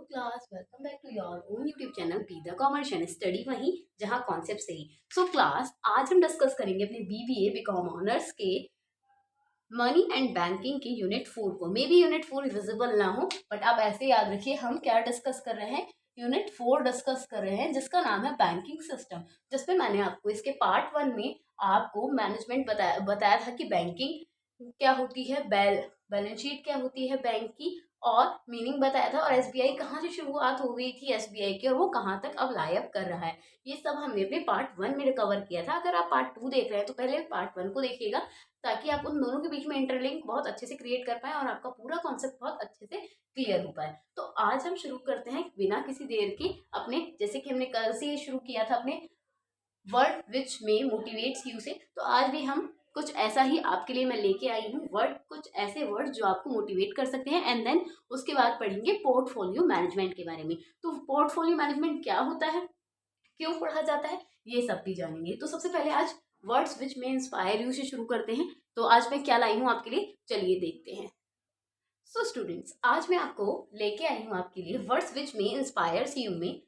Class, welcome back to your own YouTube channel be the commerce and study वहीं जहां concept सही। So class, आज हम discuss करेंगे अपने बीबीए बीकॉम ऑनर्स के मनी एंड बैंकिंग की यूनिट 4 को। मे बी यूनिट 4 विजिबल ना हो, बट आप ऐसे याद रखिए हम क्या डिस्कस कर रहे हैं, यूनिट 4 डिस्कस कर रहे हैं जिसका नाम है बैंकिंग सिस्टम। जिसपे मैंने आपको इसके पार्ट 1 में आपको मैनेजमेंट बताया था कि बैंकिंग क्या होती है, बैलेंस शीट क्या होती है बैंक की, और मीनिंग बताया था, और एसबीआई कहाँ से शुरुआत हो गई थी एसबीआई की और वो कहाँ तक अब लाइव कर रहा है। ये सब हमने अपने पार्ट 1 में रिकवर किया था। अगर आप पार्ट 2 देख रहे हैं तो पहले पार्ट 1 को देखिएगा, ताकि आप उन दोनों के बीच में इंटरलिंक बहुत अच्छे से क्रिएट कर पाए और आपका पूरा कॉन्सेप्ट बहुत अच्छे से क्लियर हो पाए। तो आज हम शुरू करते हैं बिना किसी देर के अपने, जैसे कि हमने कल से शुरू किया था अपने वर्ड विच में मोटिवेट्स यू से, तो आज भी हम कुछ ऐसा ही आपके लिए मैं लेके आई हूँ वर्ड, कुछ ऐसे वर्ड जो आपको मोटिवेट कर सकते हैं। एंड देन उसके बाद पढ़ेंगे पोर्टफोलियो मैनेजमेंट के बारे में। तो पोर्टफोलियो मैनेजमेंट क्या होता है, क्यों पढ़ा जाता है, ये सब भी जानेंगे। तो सबसे पहले आज वर्ड्स विच में इंस्पायर यू से शुरू करते हैं। तो आज मैं क्या लाई हूँ आपके लिए, चलिए देखते हैं। सो स्टूडेंट्स, आज मैं आपको लेके आई हूँ आपके लिए वर्ड्स विच में इंस्पायर्स यू में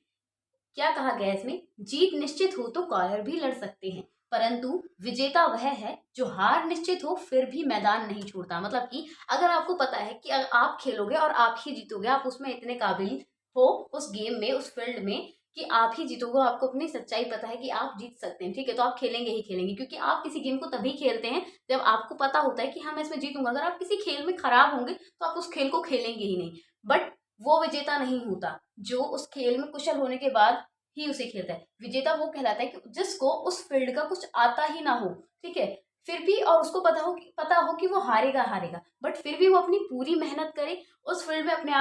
क्या कहा गया इसमें, जीत निश्चित हो तो कॉलर भी लड़ सकते हैं, परंतु विजेता वह है जो हार निश्चित हो फिर भी मैदान नहीं छोड़ता। मतलब कि अगर आपको पता है कि अगर आप खेलोगे और आप ही जीतोगे, आप उसमें इतने काबिल हो उस गेम में, उस फील्ड में, कि आप ही जीतोगे, आपको अपनी सच्चाई पता है कि आप जीत सकते हैं, ठीक है, तो आप खेलेंगे ही खेलेंगे। क्योंकि आप किसी गेम को तभी खेलते हैं जब आपको पता होता है कि हाँ मैं इसमें जीतूंगा। अगर आप किसी खेल में खराब होंगे तो आप उस खेल को खेलेंगे ही नहीं। बट वो विजेता नहीं होता जो उस खेल में कुशल होने के बाद ही उसे खेलता है। विजेता वो कहलाता है कि जिसको उस फील्ड का कुछ आता ही ना हो, ठीक है, फिर भी, और उसको पता हो कि वो हारेगा हारेगा, बट फिर भी वो अपनी पूरी मेहनत करे, उस फील्ड में अपने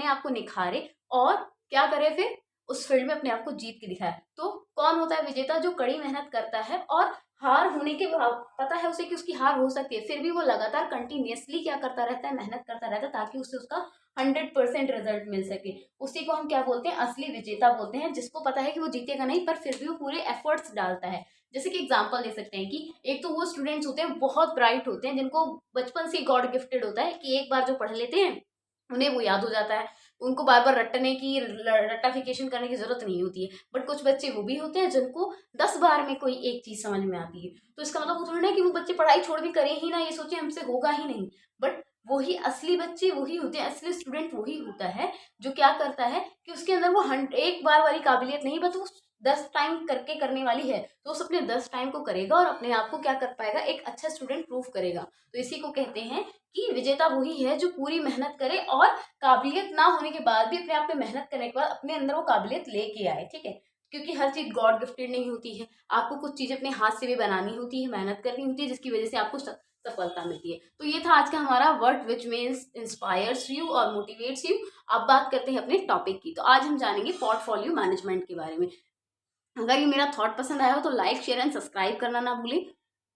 आप को निखारे, और क्या करे, फिर उस फील्ड में अपने आप को जीत के दिखाए। तो कौन होता है विजेता, जो कड़ी मेहनत करता है और हार होने के बाद पता है उसे कि उसकी हार हो सकती है, फिर भी वो लगातार कंटिन्यूअसली क्या करता रहता है, मेहनत करता रहता है, ताकि उसे उसका 100% रिजल्ट मिल सके। उसी को हम क्या बोलते हैं, असली विजेता बोलते हैं, जिसको पता है कि वो जीतेगा नहीं पर फिर भी वो पूरे एफर्ट्स डालता है। जैसे कि एग्जांपल दे सकते हैं कि एक तो वो स्टूडेंट्स होते हैं बहुत ब्राइट होते हैं, जिनको बचपन से गॉड गिफ्टेड होता है कि एक बार जो पढ़ लेते हैं उन्हें वो याद हो जाता है, उनको बार बार रट्टाफिकेशन करने की जरूरत नहीं होती है। बट कुछ बच्चे वो भी होते हैं जिनको 10 बार में कोई एक चीज समझ में आती है। तो इसका मतलब वो थोड़ी ना कि वो बच्चे पढ़ाई छोड़ भी करें ही ना, ये सोचे हमसे होगा ही नहीं। बट वही असली बच्चे वही होते हैं, असली स्टूडेंट वही होता है जो क्या करता है कि उसके अंदर वो एक बार वाली काबिलियत नहीं, बस वो 10 टाइम करके करने वाली है। तो उस अपने 10 टाइम को करेगा और अपने आप को क्या कर पाएगा, एक अच्छा स्टूडेंट प्रूफ करेगा। तो इसी को कहते हैं कि विजेता वही है जो पूरी मेहनत करे और काबिलियत ना होने के बाद भी अपने आप पे मेहनत करने के बाद अपने अंदर वो काबिलियत लेके आए, ठीक है। क्योंकि हर चीज गॉड गिफ्टेड नहीं होती है, आपको कुछ चीजें अपने हाथ से भी बनानी होती है, मेहनत करनी होती है, जिसकी वजह से आपको सफलता मिलती है। तो ये था आज का हमारा word which means inspires you और मोटिवेट्स यू। अब बात करते हैं अपने टॉपिक की। तो आज हम जानेंगे पोर्टफोलियो मैनेजमेंट के बारे में। अगर ये मेरा थॉट पसंद आया हो तो लाइक शेयर एंड सब्सक्राइब करना ना भूलें।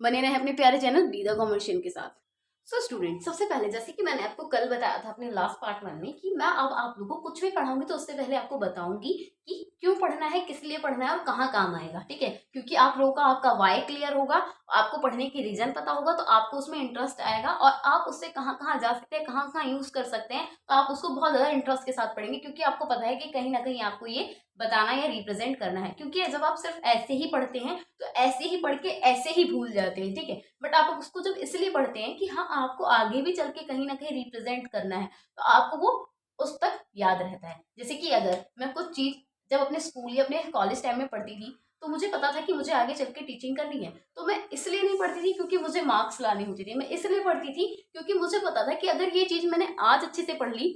बने रहे अपने प्यारे चैनल बी द कॉमर्शियल के साथ। सो स्टूडेंट, सबसे पहले जैसे कि मैंने आपको कल बताया था अपने लास्ट पार्ट 1 में कि मैं अब आप लोगों को कुछ भी पढ़ाऊंगी तो उससे पहले आपको बताऊंगी कि क्यों पढ़ना है, किस लिए पढ़ना है और कहाँ काम आएगा, ठीक है। क्योंकि आप लोगों का आपका वाई क्लियर होगा, आपको पढ़ने की रीजन पता होगा, तो आपको उसमें इंटरेस्ट आएगा और आप उससे कहाँ कहाँ जा सकते हैं, कहाँ कहाँ यूज कर सकते हैं, तो आप उसको बहुत ज्यादा इंटरेस्ट के साथ पढ़ेंगे। क्योंकि आपको पता है कि कहीं ना कहीं आपको ये बताना या रिप्रेजेंट करना है। क्योंकि जब आप सिर्फ ऐसे ही पढ़ते हैं तो ऐसे ही पढ़ के ऐसे ही भूल जाते हैं, ठीक है। बट आप उसको जब इसलिए पढ़ते हैं कि हाँ आपको आगे भी चल के कहीं ना कहीं रिप्रेजेंट करना है, तो आपको वो उस तक याद रहता है। जैसे कि अगर मैं कुछ चीज जब अपने स्कूल या अपने कॉलेज टाइम में पढ़ती थी, तो मुझे पता था कि मुझे आगे चल के टीचिंग करनी है, तो मैं इसलिए नहीं पढ़ती थी क्योंकि मुझे मार्क्स लानी होती थी, मैं इसलिए पढ़ती थी क्योंकि मुझे पता था कि अगर ये चीज मैंने आज अच्छे से पढ़ ली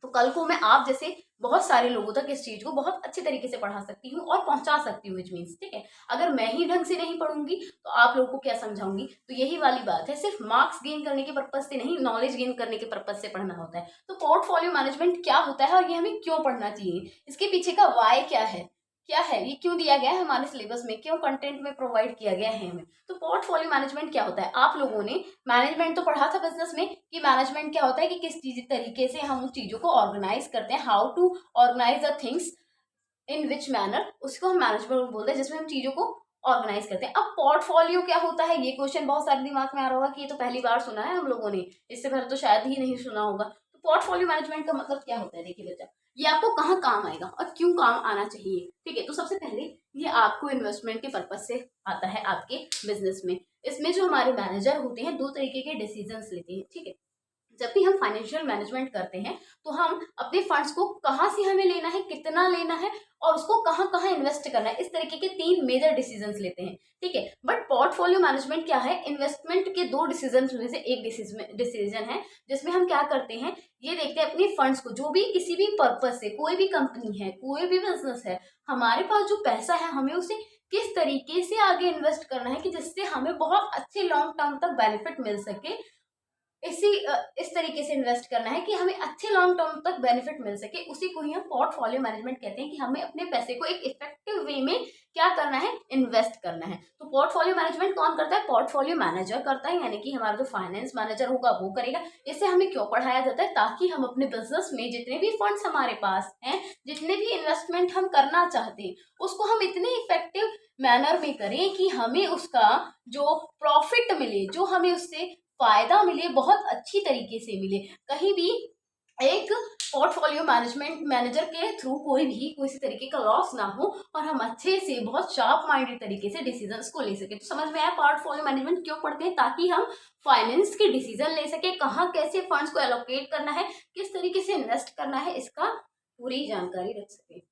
तो कल को मैं आप जैसे बहुत सारे लोगों तक इस चीज को बहुत अच्छे तरीके से पढ़ा सकती हूँ और पहुंचा सकती हूँ, विच मीन्स, ठीक है। अगर मैं ही ढंग से नहीं पढ़ूंगी तो आप लोगों को क्या समझाऊंगी। तो यही वाली बात है, सिर्फ मार्क्स गेन करने के पर्पज से नहीं, नॉलेज गेन करने के पर्पज से पढ़ना होता है। तो पोर्टफोलियो मैनेजमेंट क्या होता है और ये हमें क्यों पढ़ना चाहिए, इसके पीछे का वाई क्या है, ये क्यों दिया गया है हमारे सिलेबस में, क्यों कंटेंट में प्रोवाइड किया गया है हमें। तो पोर्टफोलियो मैनेजमेंट क्या होता है, आप लोगों ने मैनेजमेंट तो पढ़ा था बिजनेस में कि मैनेजमेंट क्या होता है, कि किस चीज तरीके से हम उस चीजों को ऑर्गेनाइज करते हैं, how to organize the things in which manner, उसको हम मैनेजमेंट बोलते हैं, जिसमें हम चीजों को ऑर्गेनाइज करते हैं। अब पोर्टफोलियो क्या होता है, ये क्वेश्चन बहुत सारे दिमाग में आ रहा होगा कि ये तो पहली बार सुना है हम लोगों ने, इससे पहले तो शायद ही नहीं सुना होगा। तो पोर्टफोलियो मैनेजमेंट का मतलब क्या होता है, देखिए बच्चा, ये आपको कहाँ काम आएगा और क्यों काम आना चाहिए। ठीक है, तो सबसे पहले ये आपको इन्वेस्टमेंट के पर्पज से आता है आपके बिजनेस में। इसमें जो हमारे मैनेजर होते हैं 2 तरीके के डिसीजंस लेते हैं। ठीक है, जब भी हम फाइनेंशियल मैनेजमेंट करते हैं तो हम अपने फंड्स को कहाँ से हमें लेना है, कितना लेना है और उसको कहाँ कहाँ इन्वेस्ट करना है, इस तरीके के 3 मेजर डिसीजंस लेते हैं। ठीक है, बट पोर्टफोलियो मैनेजमेंट क्या है, इन्वेस्टमेंट के 2 डिसीजन में से एक डिसीजन है जिसमें हम क्या करते हैं, ये देखते हैं अपने फंड्स को, जो भी किसी भी पर्पज से, कोई भी कंपनी है, कोई भी बिजनेस है, हमारे पास जो पैसा है हमें उसे किस तरीके से आगे इन्वेस्ट करना है कि जिससे हमें बहुत अच्छे लॉन्ग टर्म तक बेनिफिट मिल सके। इस तरीके से इन्वेस्ट करना है कि हमें अच्छे लॉन्ग टर्म तक बेनिफिट मिल सके, उसी को ही हम पोर्टफोलियो मैनेजमेंट कहते हैं कि हमें अपने पैसे को एक इफेक्टिव वे में क्या करना है, इन्वेस्ट करना है। तो पोर्टफोलियो मैनेजमेंट कौन करता है, पोर्टफोलियो मैनेजर करता है, यानी कि हमारा जो फाइनेंस मैनेजर होगा वो करेगा। इससे हमें क्यों पढ़ाया जाता है, ताकि हम अपने बिजनेस में जितने भी फंड्स हमारे पास हैं, जितने भी इन्वेस्टमेंट हम करना चाहते हैं, उसको हम इतने इफेक्टिव मैनर में करें कि हमें उसका जो प्रॉफिट मिले, जो हमें उससे फायदा मिले, बहुत अच्छी तरीके से मिले। कहीं भी एक पोर्टफोलियो मैनेजमेंट मैनेजर के थ्रू कोई भी किसी तरीके का लॉस ना हो और हम अच्छे से बहुत शार्प माइंडेड तरीके से डिसीजंस को ले सके। तो समझ में आया पोर्टफोलियो मैनेजमेंट क्यों पढ़ते हैं, ताकि हम फाइनेंस के डिसीजन ले सके, कहाँ कैसे फंड्स को एलोकेट करना है, किस तरीके से इन्वेस्ट करना है, इसका पूरी जानकारी रख सके।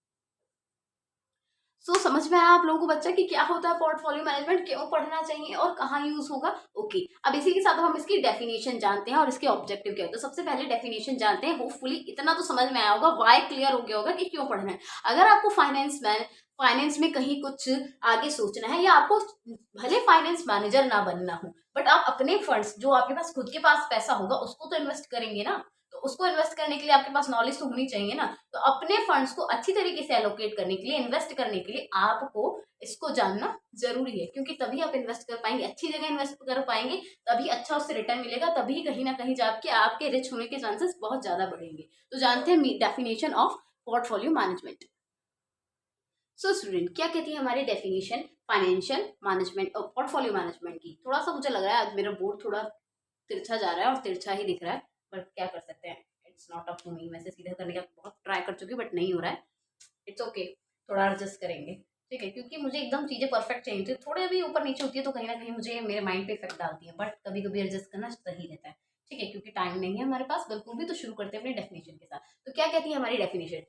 समझ में आया आप लोगों को बच्चा कि क्या होता है पोर्टफोलियो मैनेजमेंट, क्यों पढ़ना चाहिए और कहाँ यूज होगा। ओके, अब इसी के साथ हम इसकी डेफिनेशन जानते हैं और इसके ऑब्जेक्टिव क्या है। तो सबसे पहले डेफिनेशन जानते हैं। होपफुली इतना तो समझ में आया होगा, वाई क्लियर हो गया होगा कि क्यों पढ़ना है। अगर आपको फाइनेंस में कहीं कुछ आगे सोचना है, या आपको भले फाइनेंस मैनेजर ना बनना हो, बट आप अपने फंड्स, जो आपके पास खुद के पास पैसा होगा, उसको तो इन्वेस्ट करेंगे ना। तो उसको इन्वेस्ट करने के लिए आपके पास नॉलेज तो होनी चाहिए ना। तो अपने फंड्स को अच्छी तरीके से एलोकेट करने के लिए, इन्वेस्ट करने के लिए आपको इसको जानना जरूरी है, क्योंकि तभी आप इन्वेस्ट कर पाएंगे, अच्छी जगह इन्वेस्ट कर पाएंगे, तभी अच्छा उससे रिटर्न मिलेगा, तभी कहीं ना कहीं जाके आपके रिच होने के चांसेस बहुत ज्यादा बढ़ेंगे। तो जानते हैं definition of portfolio management. Student, क्या कहती है हमारी डेफिनेशन फाइनेंशियल मैनेजमेंट और पोर्टफोलियो मैनेजमेंट की। थोड़ा सा मुझे लग रहा है आज मेरा बोर्ड थोड़ा तिरछा जा रहा है और तिरछा ही दिख रहा है, बट क्या कर सकते हैं, it's not up to me. वैसे सीधा करने का बहुत ट्राई कर चुकी हूँ बट नहीं हो रहा है। इट्स ओके, थोड़ा एडजस्ट करेंगे। ठीक है, क्योंकि मुझे एकदम चीज़ें परफेक्ट चाहिए थी, थोड़े भी ऊपर नीचे होती है तो कहीं ना कहीं मुझे मेरे माइंड पे इफेक्ट डालती है, बट कभी कभी एडजस्ट करना सही रहता है। ठीक है, क्योंकि टाइम नहीं है हमारे पास बिल्कुल भी। तो शुरू करते हैं अपनी डेफिनेशन के साथ। तो क्या कहती है हमारी definition,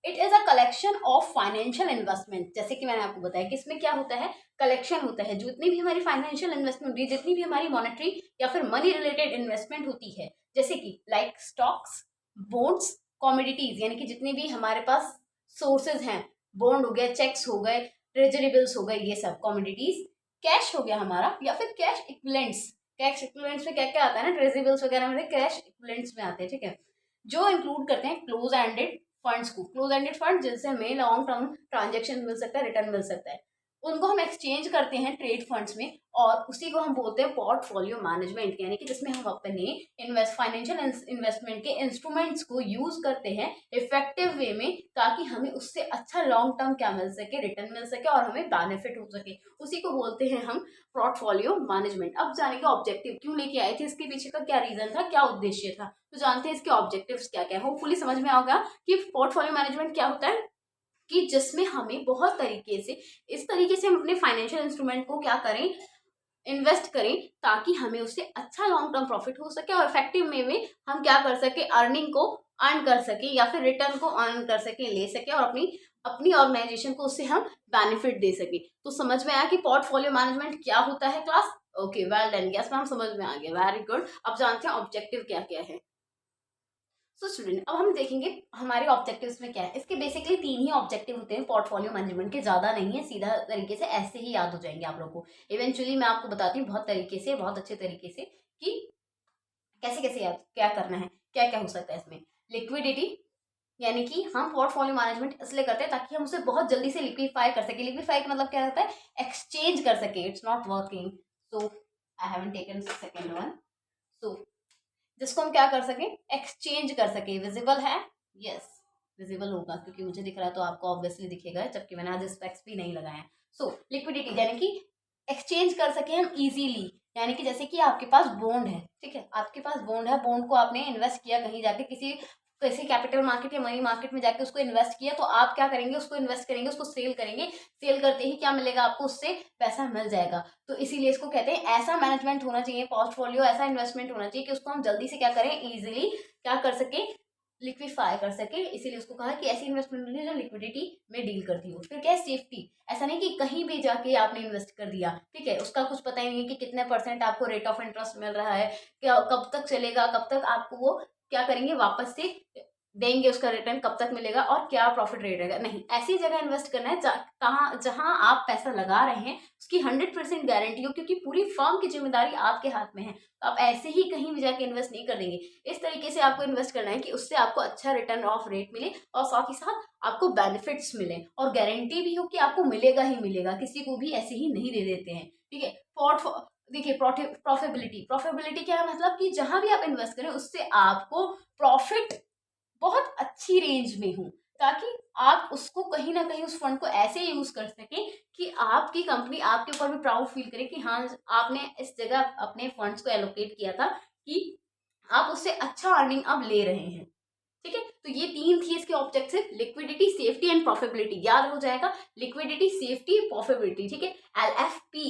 it is a collection of financial investment. जैसे कि मैंने आपको बताया कि इसमें क्या होता है, कलेक्शन होता है। जितनी भी हमारी फाइनेंशियल इन्वेस्टमेंट होती है, जितनी भी हमारी मॉनेटरी या फिर मनी रिलेटेड इन्वेस्टमेंट होती है, जैसे कि लाइक स्टॉक्स, बॉन्ड्स, कॉमोडिटीज, यानी कि जितने भी हमारे पास सोर्सेज हैं, बॉन्ड हो गया, चेक्स हो गए, ट्रेजरी बिल्स हो गए, ये सब कॉमोडिटीज, कैश हो गया हमारा, या फिर कैश इक्विवेलेंट्स। कैश इक्विवेलेंट्स में क्या क्या आता है ना, ट्रेजरी बिल्स वगैरह में कैश इक्विवेलेंट्स में आते हैं। ठीक है, जो इंक्लूड करते हैं क्लोज एंडेड फंड्स को, क्लोज एंडेड फंड जिनसे हमें लॉन्ग टर्म ट्रांजेक्शन मिल सकता है, रिटर्न मिल सकता है, उनको हम एक्सचेंज करते हैं ट्रेड फंड्स में, और उसी को हम बोलते हैं पोर्टफोलियो मैनेजमेंट, यानी कि जिसमें हम अपने फाइनेंशियल इन्वेस्टमेंट के इंस्ट्रूमेंट्स को यूज करते हैं इफेक्टिव वे में, ताकि हमें उससे अच्छा लॉन्ग टर्म क्या मिल सके, रिटर्न मिल सके और हमें बेनिफिट हो सके। उसी को बोलते हैं हम पोर्टफोलियो मैनेजमेंट। अब जाने का ऑब्जेक्टिव क्यों लेके आए थे, इसके पीछे का क्या रीजन था, क्या उद्देश्य था, तो जानते हैं इसके ऑब्जेक्टिव्स क्या क्या है। होपफुली समझ में आएगा कि पोर्टफोलियो मैनेजमेंट क्या होता है, कि जिसमें हमें बहुत तरीके से, इस तरीके से हम अपने फाइनेंशियल इंस्ट्रूमेंट को क्या करें, इन्वेस्ट करें, ताकि हमें उससे अच्छा लॉन्ग टर्म प्रॉफिट हो सके और इफेक्टिव वे में हम क्या कर सके, अर्निंग को अर्न कर सके या फिर रिटर्न को अर्न कर सके, ले सके, और अपनी अपनी ऑर्गेनाइजेशन को उससे हम बेनिफिट दे सके। तो समझ में आया कि पोर्टफोलियो मैनेजमेंट क्या होता है class. Okay, well done, yes ma'am समझ में आ गया, वेरी गुड। अब जानते हैं ऑब्जेक्टिव क्या क्या है। स्टूडेंट, अब हम देखेंगे हमारे ऑब्जेक्टिव्स में क्या है। इसके बेसिकली 3 ही ऑब्जेक्टिव होते हैं पोर्टफोलियो मैनेजमेंट के, ज्यादा नहीं है, सीधा तरीके से ऐसे ही याद हो जाएंगे आप लोगों को। इवेंचुअली मैं आपको बताती हूँ बहुत तरीके से, बहुत अच्छे तरीके से, कि कैसे कैसे याद क्या करना है, क्या क्या हो सकता है इसमें। लिक्विडिटी, यानी कि हम पोर्टफोलियो मैनेजमेंट इसलिए करते हैं ताकि हम उसे बहुत जल्दी से लिक्विफाई कर सके। लिक्विफाई का मतलब क्या होता है, एक्सचेंज कर सके। It's not working, so I haven't taken second one. So जिसको हम क्या कर सके, एक्सचेंज कर सके। विजिबल है, यस विजिबल होगा क्योंकि मुझे दिख रहा है, तो आपको ऑब्वियसली दिखेगा, जबकि मैंने आज स्पेक्स भी नहीं लगाए हैं। सो लिक्विडिटी यानी कि एक्सचेंज कर सके हम इजीली, यानी कि जैसे कि आपके पास बॉन्ड है, ठीक है, आपके पास बॉन्ड है, बॉन्ड को आपने इन्वेस्ट किया कहीं जाके, किसी किसी कैपिटल मार्केट या मनी मार्केट में जाके उसको इन्वेस्ट किया, तो आप क्या करेंगे, उसको इन्वेस्ट करेंगे, उसको सेल करेंगे, सेल करते ही क्या मिलेगा आपको, उससे पैसा मिल जाएगा। तो इसीलिए इसको कहते हैं, ऐसा मैनेजमेंट होना चाहिए पोर्टफोलियो, ऐसा इन्वेस्टमेंट होना चाहिए कि उसको हम जल्दी से क्या करें, इजीली क्या कर सके, लिक्विफाई कर सके। इसीलिए उसको कहा कि ऐसी इन्वेस्टमेंट होनी जो लिक्विडिटी में डील करती हो। फिर क्या है, सेफ्टी, ऐसा नहीं कि कहीं भी जाके आपने इन्वेस्ट कर दिया, ठीक है, उसका कुछ पता ही नहीं है कि कितने % आपको रेट ऑफ इंटरेस्ट मिल रहा है, क्या कब तक चलेगा, कब तक आपको वो क्या करेंगे, वापस से देंगे, उसका रिटर्न कब तक मिलेगा और क्या प्रॉफिट रेट रहेगा। नहीं, ऐसी जगह इन्वेस्ट करना है जहां आप पैसा लगा रहे हैं उसकी 100% गारंटी हो, क्योंकि पूरी फर्म की जिम्मेदारी आपके हाथ में है। तो आप ऐसे ही कहीं भी जाके इन्वेस्ट नहीं कर देंगे। इस तरीके से आपको इन्वेस्ट करना है कि उससे आपको अच्छा रिटर्न ऑफ रेट मिले और साथ ही साथ आपको बेनिफिट्स मिले और गारंटी भी हो कि आपको मिलेगा ही मिलेगा, किसी को भी ऐसे ही नहीं दे देते हैं, ठीक है। देखिए, प्रॉफिटेबिलिटी, प्रॉफिटेबिलिटी क्या है, मतलब कि जहां भी आप इन्वेस्ट करें उससे आपको प्रॉफिट बहुत अच्छी रेंज में हो, ताकि आप उसको कहीं ना कहीं उस फंड को ऐसे यूज कर सकें कि आपकी कंपनी आपके ऊपर भी प्राउड फील करे कि हाँ, आपने इस जगह अपने फंड्स को एलोकेट किया था कि आप उससे अच्छा अर्निंग अब ले रहे हैं, ठीक है। तो ये 3 थी इसके objective, liquidity, safety and profitability, याद हो जाएगा, लिक्विडिटी, सेफ्टी, प्रॉफिटेबिलिटी, ठीक है। एल एफ पी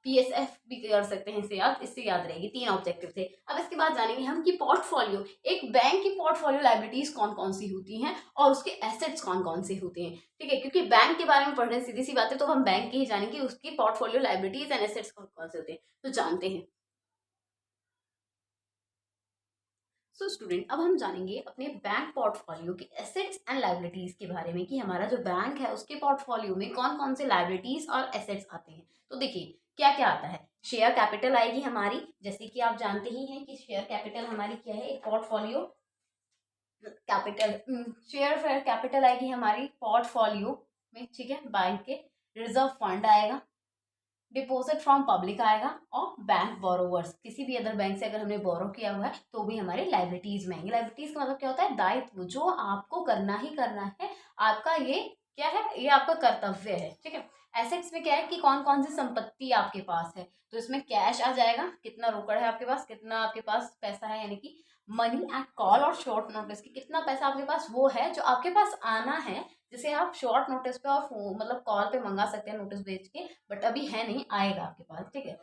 PSF भी कर सकते हैं इसे याद, इससे याद रहेगी, 3 ऑब्जेक्टिव थे। अब इसके बाद जानेंगे हम कि पोर्टफोलियो, एक बैंक की पोर्टफोलियो लाइबिलिटीज कौन कौन सी होती हैं और उसके एसेट्स कौन कौन से होते हैं, ठीक है, क्योंकि बैंक के बारे में पढ़ रहे हैं, सीधी सी बात है, तो हम बैंक की ही जानेंगे, उसकी पोर्टफोलियो लाइबिलिटीज एंड एसेट्स कौन कौन से होते हैं, तो जानते हैं। सो स्टूडेंट, अब हम जानेंगे अपने बैंक पोर्टफोलियो के एसेट्स एंड लाइबिलिटीज के बारे में कि हमारा जो बैंक है उसके पोर्टफोलियो में कौन कौन से लाइबिलिटीज और एसेट्स आते हैं। तो देखिए, क्या क्या आता है, शेयर कैपिटल आएगी हमारी, जैसे कि आप जानते ही हैं कि शेयर कैपिटल हमारी क्या है, एक पोर्टफोलियो कैपिटल, शेयर कैपिटल आएगी हमारी पोर्टफोलियो में, ठीक है, बैंक के। रिजर्व फंड आएगा, डिपॉजिट फ्रॉम पब्लिक आएगा, और बैंक बोरोवर्स, किसी भी अदर बैंक से अगर हमने बोरो किया हुआ है तो भी हमारे लाइबिलिटीज में आएंगे। लाइबिलिटीज का मतलब क्या होता है, दायित्व, जो आपको करना ही करना है, आपका ये क्या है, ये आपका कर्तव्य है, ठीक है। एसेट्स में क्या है कि कौन कौन सी संपत्ति आपके पास है, तो इसमें कैश आ जाएगा, कितना रोकड़ है आपके पास, कितना आपके पास पैसा है, यानी कि मनी एट कॉल और शॉर्ट नोटिस की कितना पैसा आपके पास वो है जो आपके पास आना है, जिसे आप शॉर्ट नोटिस पे और मतलब कॉल पे मंगा सकते हैं नोटिस भेज के, बट अभी है नहीं, आएगा आपके पास, ठीक है।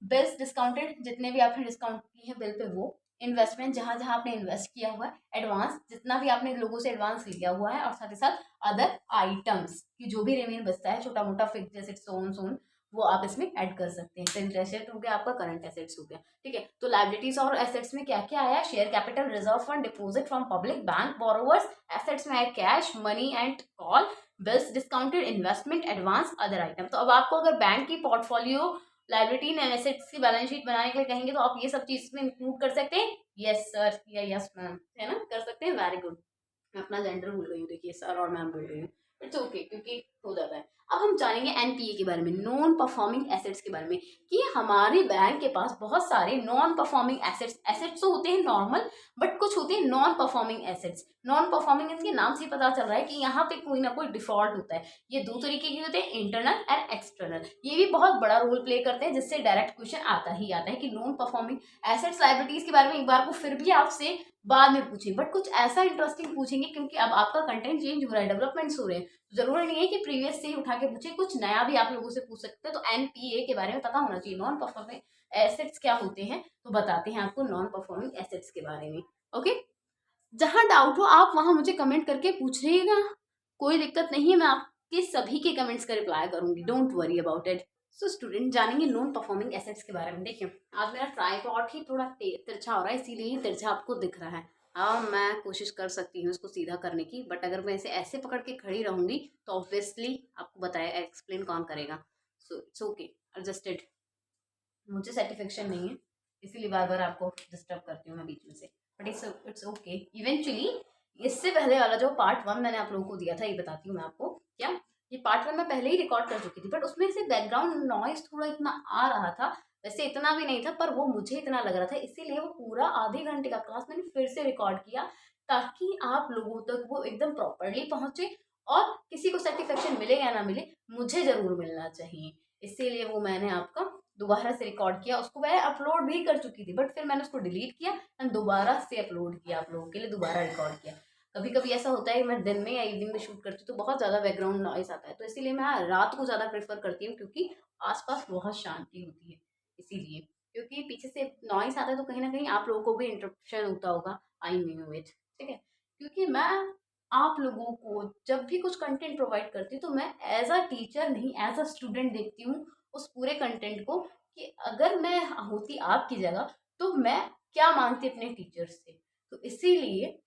बिल्स डिस्काउंटेड, जितने भी आपने डिस्काउंट किए हैं बिल पे वो, इन्वेस्टमेंट, जहां जहां आपने इन्वेस्ट किया हुआ है, एडवांस, जितना भी आपने लोगों से एडवांस लिया हुआ है, और साथ ही साथ अदर आइटम्स की जो भी रिमेन बचता है, छोटा मोटा फिक्स एसेट, सोन सोन, वो आप इसमें ऐड कर सकते हैं। करंट एसेट हो गया आपका, करंट एसेट्स हो गया, ठीक है। तो लाइबिलिटीज और एसेट्स में क्या क्या आया, share capital, reserve fund, deposit from public, bank borrowers, assets में आया cash, money and call, bills discounted, investment, advance, other item. तो अब आपको अगर बैंक की पोर्टफोलियो लाइबिलिटी एंड एसेट्स की बैलेंस शीट बनाने के लिए कहेंगे तो आप ये सब चीज में इंक्लूड कर सकते हैं, यस सर या यस मैम, है ना, कर सकते हैं, वेरी गुड। मैं अपना जेंडर भूल गई हूँ, देखिए सर और मैम बोल रही हूँ, इट्स ओके, क्योंकि हो जाता है। अब हम जानेंगे एनपीए के बारे में, नॉन परफॉर्मिंग एसेट्स के बारे में, कि हमारे बैंक के पास बहुत सारे नॉन परफॉर्मिंग एसेट्स, एसेट्स तो होते हैं नॉर्मल, बट कुछ होते हैं non performing assets. Non performing इनके नाम से ही पता चल रहा है कि यहाँ पे कोई ना कोई डिफॉल्ट होता है। ये 2 तरीके के होते हैं, इंटरनल एंड एक्सटर्नल। ये भी बहुत बड़ा रोल प्ले करते हैं, जिससे डायरेक्ट क्वेश्चन आता ही आता है कि नॉन परफॉर्मिंग एसेट्स लाइबिलिटीज के बारे में एक बार को फिर भी आपसे बाद में पूछें, बट कुछ ऐसा इंटरेस्टिंग पूछेंगे, क्योंकि अब आपका कंटेंट चेंज हो रहा है, डेवलपमेंट्स हो रहे हैं, जरूरी नहीं है कि प्रीवियस से ही उठा के पूछे, कुछ नया भी आप लोगों से पूछ सकते हैं। तो एनपीए के बारे में पता होना चाहिए, नॉन परफॉर्मिंग एसेट्स क्या होते हैं, तो बताते हैं आपको नॉन परफॉर्मिंग एसेट्स के बारे में। ओके, जहां डाउट हो आप वहां मुझे कमेंट करके पूछिएगा, कोई दिक्कत नहीं है, मैं आपके सभी के कमेंट्स का रिप्लाई करूंगी, don't worry about it. So student, जानेंगे नॉन परफॉर्मिंग एसेट्स के बारे में। देखिए, आज मेरा ट्राइपॉड ही थोड़ा तिरछा हो रहा है, इसीलिए ही तिरछा आपको दिख रहा है। हाँ, मैं कोशिश कर सकती हूँ इसको सीधा करने की, बट अगर मैं इसे ऐसे पकड़ के खड़ी रहूंगी तो ऑब्वियसली आपको बताया एक्सप्लेन कौन करेगा। सो इट्स ओके, एडजस्टेड, मुझे सेटिस्फेक्शन नहीं है, इसीलिए बार बार आपको डिस्टर्ब करती हूँ मैं बीच में से, बट इट्स ओके इवेंचुअली। इससे पहले वाला जो पार्ट 1 मैंने आप लोगों को दिया था, ये बताती हूँ मैं आपको क्या, ये पार्ट 1 मैं पहले ही रिकॉर्ड कर चुकी थी, बट उसमें से बैकग्राउंड नॉइज थोड़ा इतना आ रहा था, वैसे इतना भी नहीं था, पर वो मुझे इतना लग रहा था, इसीलिए वो पूरा आधे घंटे का क्लास मैंने फिर से रिकॉर्ड किया, ताकि आप लोगों तक वो एकदम प्रॉपरली पहुंचे, और किसी को सेटिस्फेक्शन मिले या ना मिले, मुझे जरूर मिलना चाहिए, इसीलिए वो मैंने आपका दोबारा से रिकॉर्ड किया, उसको मैं अपलोड भी कर चुकी थी, बट फिर मैंने उसको डिलीट किया एंड दोबारा से अपलोड किया, आप लोगों के लिए दोबारा रिकॉर्ड किया। कभी कभी ऐसा होता है कि मैं दिन में या इवनिंग में शूट करती हूँ तो बहुत ज़्यादा बैकग्राउंड नॉइस आता है, तो इसीलिए मैं रात को ज़्यादा प्रेफर करती हूँ, क्योंकि आसपास बहुत शांति होती है इसीलिए। क्योंकि पीछे से नॉइस आता है तो कहीं ना कहीं आप लोगों को भी इंटरप्शन होता होगा, आई नो इट, ठीक है। क्योंकि मैं आप लोगों को जब भी कुछ कंटेंट प्रोवाइड करती हूँ तो मैं एज अ टीचर नहीं, एज अ स्टूडेंट देखती हूँ उस पूरे कंटेंट को, कि अगर मैं होती आपकी जगह तो मैं क्या मांगती अपने टीचर्स से। तो इसीलिए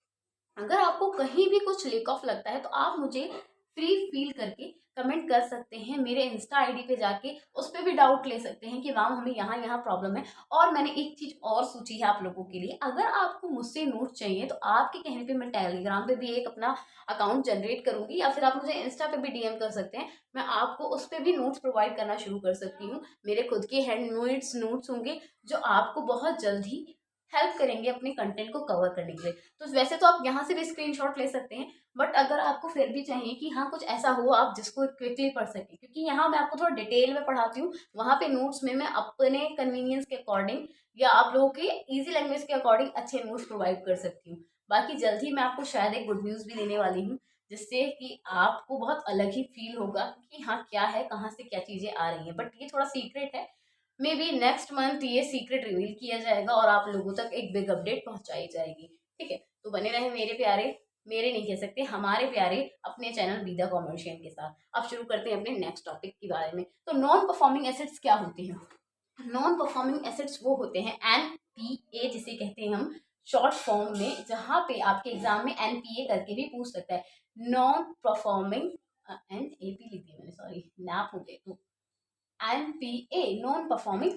अगर आपको कहीं भी कुछ लेक ऑफ लगता है तो आप मुझे फ्री फील करके कमेंट कर सकते हैं, मेरे इंस्टा आईडी पे जाके उस पर भी डाउट ले सकते हैं कि मैम हमें यहाँ यहाँ प्रॉब्लम है। और मैंने एक चीज और सोची है आप लोगों के लिए, अगर आपको मुझसे नोट चाहिए तो आपके कहने पे मैं टेलीग्राम पे भी एक अपना अकाउंट जनरेट करूंगी, या फिर आप मुझे इंस्टा पे भी डीएम कर सकते हैं, मैं आपको उस पर भी नोट्स प्रोवाइड करना शुरू कर सकती हूँ। मेरे खुद के हैंड नोट्स होंगे जो आपको बहुत जल्दी हेल्प करेंगे अपने कंटेंट को कवर करने के लिए। तो वैसे तो आप यहाँ से भी स्क्रीनशॉट ले सकते हैं, बट अगर आपको फिर भी चाहिए कि हाँ कुछ ऐसा हो आप जिसको क्विकली पढ़ सके, क्योंकि यहाँ मैं आपको थोड़ा डिटेल में पढ़ाती हूँ, वहाँ पे नोट्स में मैं अपने कन्वीनियंस के अकॉर्डिंग या आप लोगों के इजी लैंग्वेज के अकॉर्डिंग अच्छे नोट्स प्रोवाइड कर सकती हूँ। बाकी जल्द ही मैं आपको शायद एक गुड न्यूज़ भी देने वाली हूँ, जिससे कि आपको बहुत अलग ही फील होगा कि हाँ क्या है, कहाँ से क्या चीज़ें आ रही हैं, बट ये थोड़ा सीक्रेट है। मे बी नेक्स्ट मंथ ये सीक्रेट रिवील किया जाएगा और आप लोगों तक एक बिग अपडेट पहुंचाई जाएगी, ठीक है। तो बने रहे मेरे प्यारे, मेरे नहीं कह सकते हमारे प्यारे अपने चैनल बी द कॉमर्शियन के साथ। अब शुरू करते हैं अपने नेक्स्ट टॉपिक के बारे में। तो नॉन परफॉर्मिंग एसेट्स क्या होते हैं? नॉन परफॉर्मिंग एसेट्स वो होते हैं एनपीए जिसे कहते हैं हम शॉर्ट फॉर्म में, जहाँ पे आपके एग्जाम में एनपीए करके भी पूछ सकता है। नॉन परफॉर्मिंग एनएपी लिख दिया मैंने, सॉरी नैप हो गए, तो NPA non performing,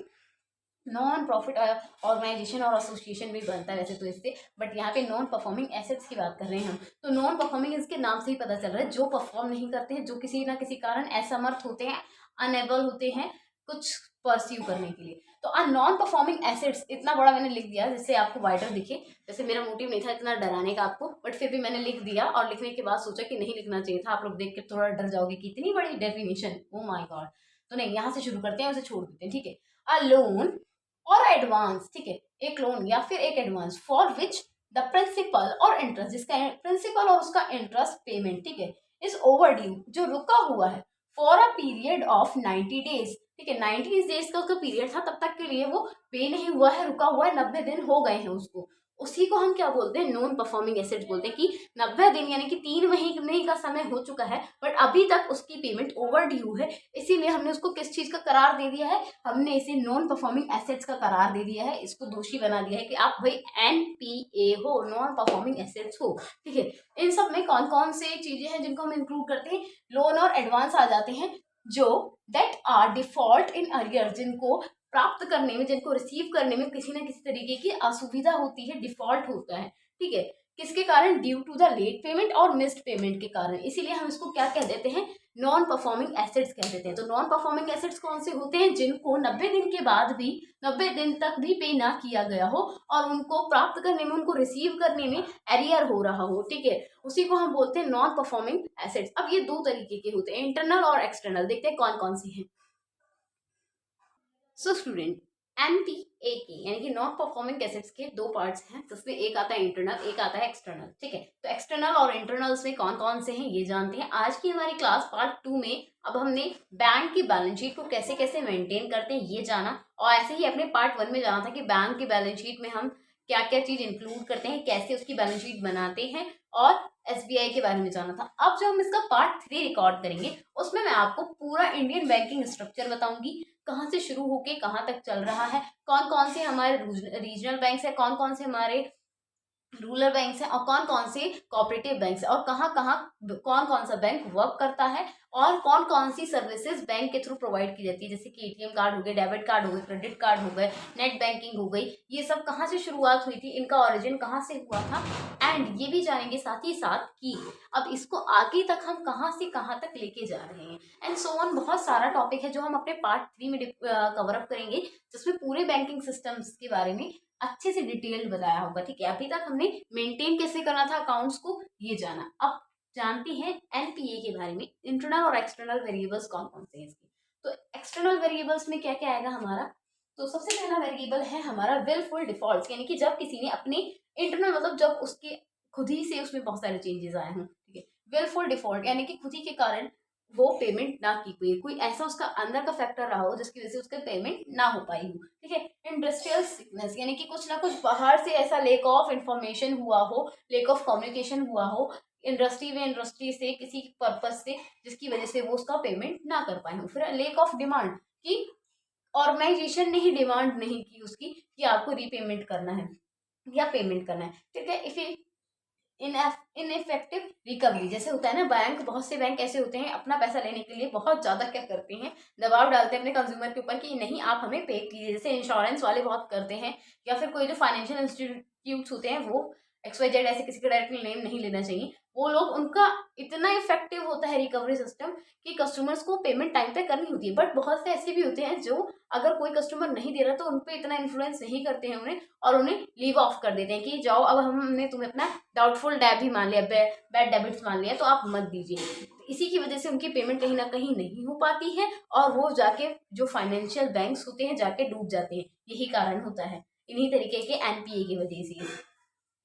non profit organization और एसोसिएशन भी बनता है वैसे तो इससे, बट यहाँ पे नॉन परफॉर्मिंग एसेट्स की बात कर रहे हैं हम। तो नॉन परफॉर्मिंग इसके नाम से ही पता चल रहा है, जो परफॉर्म नहीं करते हैं, जो किसी ना किसी कारण असमर्थ होते हैं, अनेबल होते हैं कुछ परस्यू करने के लिए। तो नॉन परफॉर्मिंग एसेट्स इतना बड़ा मैंने लिख दिया जिससे आपको वाइडर दिखे। जैसे मेरा मोटिव नहीं था इतना डराने का आपको, बट फिर भी मैंने लिख दिया, और लिखने के बाद सोचा कि नहीं लिखना चाहिए था, आप लोग देख के थोड़ा डर जाओगे कि इतनी बड़ी डेफिनेशन, ओ माय गॉड। तो नहीं, यहाँ से शुरू करते हैं, उसे छोड़ देते हैं, ठीक है। अ लोन और एडवांस, ठीक है, एक लोन या फिर एक advance for which the principal और इंटरेस्ट, जिसका प्रिंसिपल और उसका इंटरेस्ट पेमेंट, ठीक है, इज ओवर ड्यू, जो रुका हुआ है, for a period of 90 days, ठीक है, 90 डेज का उसका पीरियड था, तब तक के लिए वो पे नहीं हुआ है, रुका हुआ है, 90 दिन हो गए हैं उसको, उसी को हम क्या बोलते हैं? नॉन परफॉर्मिंग एसेट्स बोलते हैं। कि 90 दिन यानी कि 3 महीने का समय हो चुका है, बट अभी तक उसकी पेमेंट ओवर ड्यू है, इसीलिए हमने उसको किस चीज का करार दे दिया है? हमने इसे नॉन परफॉर्मिंग एसेट्स का करार दे दिया है, इसको दोषी बना दिया है कि आप भाई एनपीए हो, नॉन परफॉर्मिंग एसेट्स हो, ठीक है। इन सब में कौन कौन से चीजें हैं जिनको हम इंक्लूड करते हैं? लोन और एडवांस आ जाते हैं, जो that are default in arrear, जिनको प्राप्त करने में, जिनको रिसीव करने में किसी न किसी तरीके की असुविधा होती है, डिफॉल्ट होता है, ठीक है। किसके कारण? Due to the late payment और मिस्ड पेमेंट के कारण, इसीलिए हम इसको क्या कह देते हैं? नॉन परफॉर्मिंग एसेट्स कह देते हैं। तो नॉन परफॉर्मिंग एसेट्स कौन से होते हैं? जिनको 90 दिन के बाद भी, 90 दिन तक भी पे ना किया गया हो और उनको प्राप्त करने में, उनको रिसीव करने में एरियर हो रहा हो, ठीक है, उसी को हम बोलते हैं नॉन परफॉर्मिंग एसेट्स। अब ये दो तरीके के होते हैं, इंटरनल और एक्सटर्नल। देखते हैं कौन कौन से हैं। सो स्टूडेंट, एनपीए के यानी कि नॉन परफॉर्मिंग एसेट्स के दो पार्ट्स हैं, जिसमें एक आता है इंटरनल, एक आता है एक्सटर्नल, ठीक है। तो एक्सटर्नल और इंटरनल्स में कौन कौन से हैं ये जानते हैं। आज की हमारी क्लास पार्ट 2 में अब हमने बैंक की बैलेंस शीट को कैसे कैसे मेंटेन करते हैं ये जाना, और ऐसे ही अपने पार्ट 1 में जाना था कि बैंक की बैलेंस शीट में हम क्या क्या चीज इंक्लूड करते हैं, कैसे उसकी बैलेंस शीट बनाते हैं, और एसबीआई के बारे में जाना था। अब जो हम इसका पार्ट 3 रिकॉर्ड करेंगे उसमें मैं आपको पूरा इंडियन बैंकिंग स्ट्रक्चर बताऊंगी, कहाँ से शुरू होके कहाँ तक चल रहा है, कौन कौन से हमारे रीजनल बैंक्स है, कौन कौन से हमारे रूरल बैंक्स हैं, और कौन कौन से कोऑपरेटिव बैंक्स हैं, और कहाँ कहाँ कौन कौन सा बैंक वर्क करता है, और कौन कौन सी सर्विसेज बैंक के थ्रू प्रोवाइड की जाती है, जैसे कि एटीएम कार्ड हो गए, डेबिट कार्ड हो गए, क्रेडिट कार्ड हो गए, नेट बैंकिंग हो गई, ये सब कहाँ से शुरुआत हुई थी, इनका ओरिजिन कहाँ से हुआ था। एंड ये भी जानेंगे साथ ही साथ कि अब इसको आगे तक हम कहाँ से कहाँ तक लेके जा रहे हैं, एंड सो ऑन। बहुत सारा टॉपिक है जो हम अपने पार्ट 3 में कवर अप करेंगे, जिसमें पूरे बैंकिंग सिस्टम्स के बारे में अच्छे से डिटेल्ड बताया होगा, ठीक है। अभी तक हमने मेंटेन कैसे करना था अकाउंट्स को ये जाना, अब जानते हैं एनपीए के बारे में, इंटरनल और एक्सटर्नल वेरिएबल्स कौन कौन से हैं इसके। तो एक्सटर्नल वेरिएबल्स में क्या क्या आएगा हमारा, तो सबसे पहला वेरिएबल है हमारा विलफुल डिफॉल्ट, यानी कि जब किसी ने अपने इंटरनल मतलब जब उसके खुद ही से उसमें बहुत सारे चेंजेस आए हों, ठीक है। विलफुल डिफॉल्ट यानी कि खुद ही के कारण वो पेमेंट ना की पाई, कोई ऐसा उसका अंदर का फैक्टर रहा हो जिसकी वजह से उसका पेमेंट ना हो पाई हो, ठीक है। इंडस्ट्रियल सिकनेस यानी कि कुछ ना कुछ बाहर से ऐसा लेक ऑफ इंफॉर्मेशन हुआ हो, लेक ऑफ कम्युनिकेशन हुआ हो इंडस्ट्री से किसी पर्पज से, जिसकी वजह से वो उसका पेमेंट ना कर पाए हो। फिर लेक ऑफ डिमांड कि ऑर्गेनाइजेशन ने ही डिमांड नहीं की उसकी कि आपको रीपेमेंट करना है या पेमेंट करना है, ठीक है। इफ इनइफेक्टिव रिकवरी जैसे होता है ना, बैंक बहुत से बैंक ऐसे होते हैं अपना पैसा लेने के लिए बहुत ज़्यादा क्या करते हैं, दबाव डालते हैं अपने कंज्यूमर के ऊपर कि नहीं आप हमें पे कीजिए, जैसे इंश्योरेंस वाले बहुत करते हैं, या फिर कोई जो फाइनेंशियल इंस्टीट्यूट्स होते हैं वो XYZ, ऐसे किसी का डायरेक्टली नेम नहीं लेना चाहिए, वो लोग उनका इतना इफेक्टिव होता है रिकवरी सिस्टम कि कस्टमर्स को पेमेंट टाइम पे करनी होती है। बट बहुत से ऐसे भी होते हैं जो अगर कोई कस्टमर नहीं दे रहा तो उन पर इतना इन्फ्लुएंस नहीं करते हैं उन्हें, और उन्हें लीव ऑफ कर देते हैं कि जाओ अब हमने तुम्हें अपना डाउटफुल डेब भी मान लिया, बैड डेबिट्स मान लिया, तो आप मत दीजिए। इसी की वजह से उनकी पेमेंट कहीं ना कहीं नहीं हो पाती है और वो जाके जो फाइनेंशियल बैंक्स होते हैं जाके डूब जाते हैं, यही कारण होता है इन्हीं तरीके के NPA की वजह से,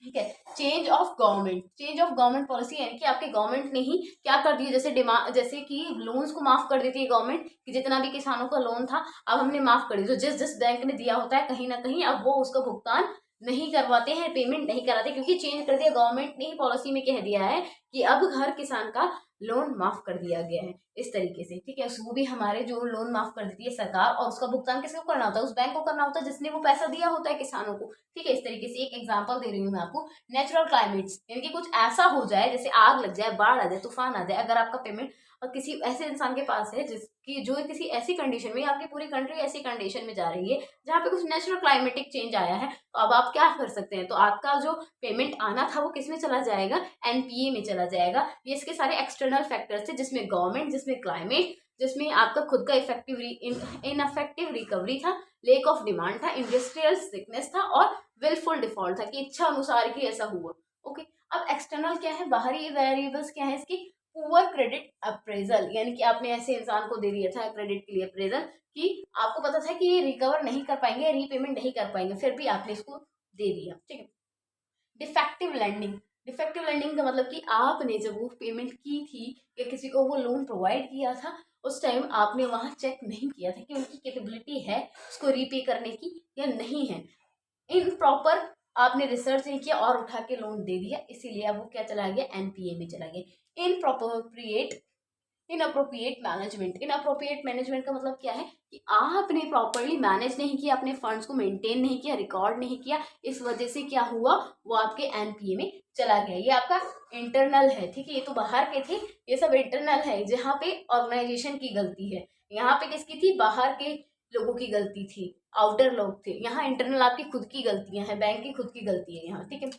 ठीक है। चेंज ऑफ गवर्नमेंट पॉलिसी यानी कि आपके गवर्नमेंट ने ही क्या कर दिया, जैसे डिमांड, जैसे कि लोन्स को माफ कर देती है गवर्नमेंट कि जितना भी किसानों का लोन था अब हमने माफ कर दिया, तो जिस जिस बैंक ने दिया होता है कहीं ना कहीं अब वो उसका भुगतान नहीं करवाते हैं, पेमेंट नहीं कराते, क्योंकि चेंज कर दिया गवर्नमेंट ने ही, पॉलिसी में कह दिया है कि अब हर किसान का लोन माफ कर दिया गया है इस तरीके से, ठीक है। वो भी हमारे जो लोन माफ कर देती है सरकार, और उसका भुगतान किसको करना होता है, उस बैंक को करना होता है जिसने वो पैसा दिया होता है किसानों को, ठीक है। इस तरीके से एक एग्जांपल दे रही हूँ मैं आपको, नेचुरल क्लाइमेट्स यानी कि कुछ ऐसा हो जाए जैसे आग लग जाए, बाढ़ आ जाए, तूफान आ जाए, अगर आपका पेमेंट और किसी ऐसे इंसान के पास है जिसकी जो किसी ऐसी कंडीशन में, आपकी पूरी कंट्री ऐसी कंडीशन में जा रही है जहाँ पे कुछ नेचुरल क्लाइमेटिक चेंज आया है, तो अब आप क्या कर सकते हैं, तो आपका जो पेमेंट आना था वो किस में चला जाएगा, NPA में चला जाएगा। ये इसके सारे एक्सटर्नल फैक्टर्स थे, जिसमें गवर्नमेंट, जिसमें क्लाइमेट, जिसमें आपका खुद का इनफेक्टिव रिकवरी था, लेक ऑफ डिमांड था, इंडस्ट्रियल सिकनेस था, और विलफुल डिफॉल्ट था कि इच्छा अनुसार ही ऐसा हुआ, ओके। अब एक्सटर्नल क्या है, बाहरी वेरिएबल्स क्या है इसकी, पुअर क्रेडिट अप्रेजल, यानी कि आपने ऐसे इंसान को दे दिया था क्रेडिट के लिए अप्रेजल कि आपको पता था कि ये रिकवर नहीं कर पाएंगे, रीपेमेंट नहीं कर पाएंगे, फिर भी आपने इसको दे दिया, ठीक है। डिफेक्टिव लैंडिंग का मतलब कि आपने जब वो पेमेंट की थी या किसी को वो लोन प्रोवाइड किया था, उस टाइम आपने वहाँ चेक नहीं किया था कि उनकी कैपेबिलिटी है उसको रीपे करने की या नहीं है। इन प्रॉपर आपने रिसर्च नहीं किया और उठा के लोन दे दिया, इसीलिए अब वो क्या चला गया, NPA में चला गया। इनअप्रोप्रिएट मैनेजमेंट का मतलब क्या है कि आपने प्रॉपरली मैनेज नहीं किया, अपने फंड्स को मेंटेन नहीं किया, रिकॉर्ड नहीं किया, इस वजह से क्या हुआ, वो आपके NPA में चला गया। ये आपका इंटरनल है, ठीक है, ये तो बाहर के थे, ये सब इंटरनल है जहाँ पे ऑर्गेनाइजेशन की गलती है, यहाँ पे किसकी थी, बाहर के लोगों की गलती थी, आउटर लोग थे, यहाँ इंटरनल आपकी खुद की गलतियां हैं, बैंक की खुद की गलती है यहाँ, ठीक है।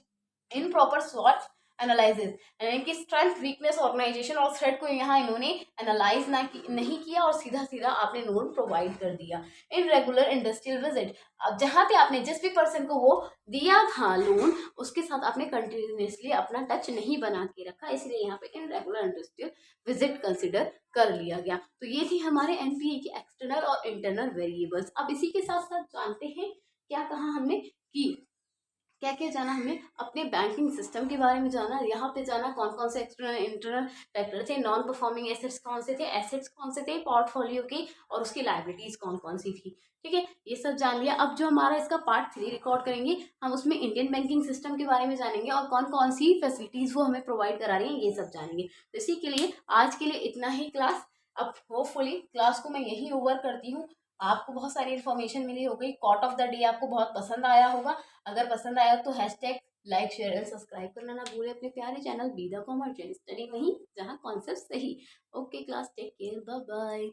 इन प्रॉपर स्वॉट एनालिसिस यानी कि स्ट्रेंथ, वीकनेस, ऑर्गेनाइजेशन और थ्रेट को यहाँ इन्होंने एनालाइज नहीं किया और सीधा सीधा आपने लोन प्रोवाइड कर दिया। इन रेगुलर इंडस्ट्रियल विजिट, अब जहाँ पे आपने जिस भी पर्सन को वो दिया था लोन, उसके साथ आपने कंटिन्यूसली अपना टच नहीं बना के रखा, इसलिए यहाँ पे in regular industrial visit consider कर लिया गया। तो ये थी हमारे NPA की एक्सटर्नल और इंटरनल वेरिएबल्स। अब इसी के साथ साथ जानते हैं क्या कहा हमने कि क्या क्या जाना, हमें अपने बैंकिंग सिस्टम के बारे में जाना, यहाँ पे जाना कौन कौन से एक्सटर्नल इंटरनल फैक्टर थे, नॉन परफॉर्मिंग एसेट्स कौन से थे, एसेट्स कौन से थे पोर्टफोलियो की, और उसकी लाइबिलिटीज कौन कौन सी थी, ठीक है, ये सब जान लिया। अब जो हमारा इसका पार्ट 3 रिकॉर्ड करेंगे, हम उसमें इंडियन बैंकिंग सिस्टम के बारे में जानेंगे और कौन कौन सी फैसिलिटीज वो हमें प्रोवाइड करा रही है, ये सब जानेंगे। तो इसी के लिए आज के लिए इतना ही क्लास। अब होपफुली क्लास को मैं यही ओवर करती हूँ, आपको बहुत सारी इन्फॉर्मेशन मिली होगी, कॉट ऑफ द डे आपको बहुत पसंद आया होगा। अगर पसंद आया तो hashtag like share and subscribe करना ना भूलें अपने प्यारे channel be the commercial study, वहीं जहाँ कॉन्सेप्ट सही। Okay class, take care, bye bye.